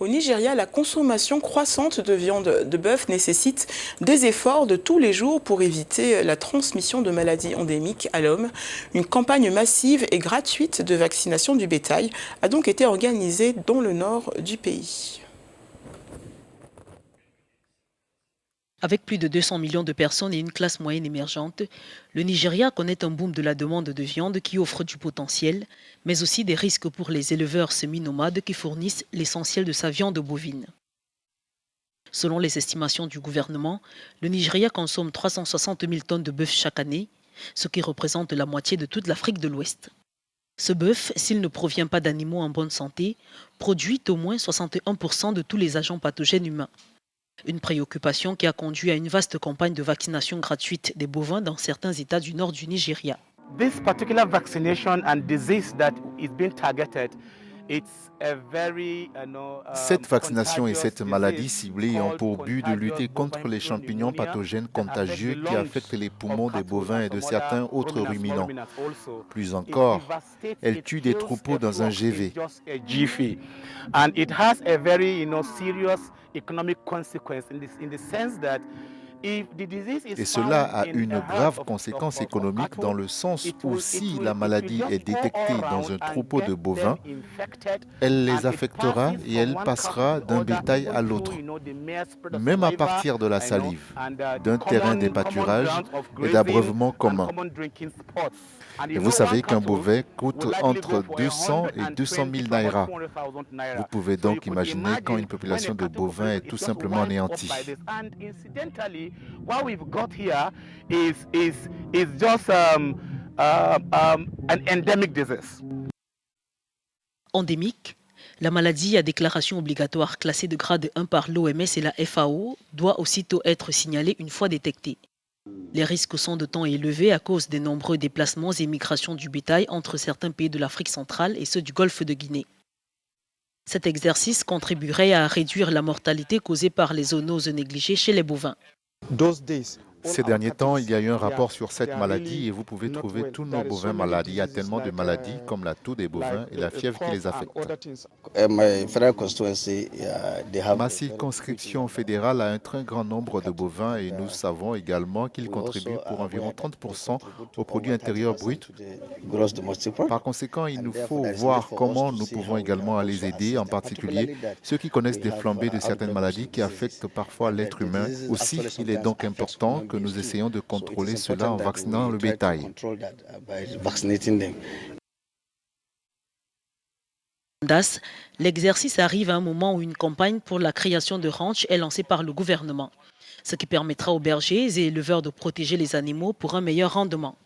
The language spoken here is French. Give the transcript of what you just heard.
Au Nigeria, la consommation croissante de viande de bœuf nécessite des efforts de tous les jours pour éviter la transmission de maladies endémiques à l'homme. Une campagne massive et gratuite de vaccination du bétail a donc été organisée dans le nord du pays. Avec plus de 200 millions de personnes et une classe moyenne émergente, le Nigeria connaît un boom de la demande de viande qui offre du potentiel, mais aussi des risques pour les éleveurs semi-nomades qui fournissent l'essentiel de sa viande bovine. Selon les estimations du gouvernement, le Nigeria consomme 360 000 tonnes de bœuf chaque année, ce qui représente la moitié de toute l'Afrique de l'Ouest. Ce bœuf, s'il ne provient pas d'animaux en bonne santé, produit au moins 61% de tous les agents pathogènes humains. Une préoccupation qui a conduit à une vaste campagne de vaccination gratuite des bovins dans certains États du nord du Nigeria. This particular vaccination and disease that is being targeted, it's a very, cette vaccination et cette maladie ciblée ont pour but de lutter contre les champignons pathogènes contagieux qui affectent les poumons des bovins et de certains autres ruminants. Plus encore, elle tue des troupeaux dans un GV. And it has a very, serious economic consequence in the sense that et cela a une grave conséquence économique dans le sens où si la maladie est détectée dans un troupeau de bovins, elle les affectera et elle passera d'un bétail à l'autre, même à partir de la salive, d'un terrain de pâturage et d'abreuvement commun. Et vous savez qu'un bovin coûte entre 200 et 200 000 naira. Vous pouvez donc imaginer quand une population de bovins est tout simplement anéantie. What we've got here is just an endemic disease. Endémique, la maladie à déclaration obligatoire classée de grade 1 par l'OMS et la FAO doit aussitôt être signalée une fois détectée. Les risques sont de temps élevés à cause des nombreux déplacements et migrations du bétail entre certains pays de l'Afrique centrale et ceux du Golfe de Guinée. Cet exercice contribuerait à réduire la mortalité causée par les zoonoses négligées chez les bovins. Ces derniers temps, il y a eu un rapport sur cette maladie et vous pouvez trouver tous nos bovins malades. Il y a tellement de maladies comme la toux des bovins et la fièvre qui les affecte. Ma circonscription fédérale a un très grand nombre de bovins et nous savons également qu'ils contribuent pour environ 30% au produit intérieur brut. Par conséquent, il nous faut voir comment nous pouvons également les aider, en particulier ceux qui connaissent des flambées de certaines maladies qui affectent parfois l'être humain. Aussi, il est donc important que nous essayons de contrôler cela en vaccinant le bétail. L'exercice arrive à un moment où une campagne pour la création de ranchs est lancée par le gouvernement, ce qui permettra aux bergers et éleveurs de protéger les animaux pour un meilleur rendement.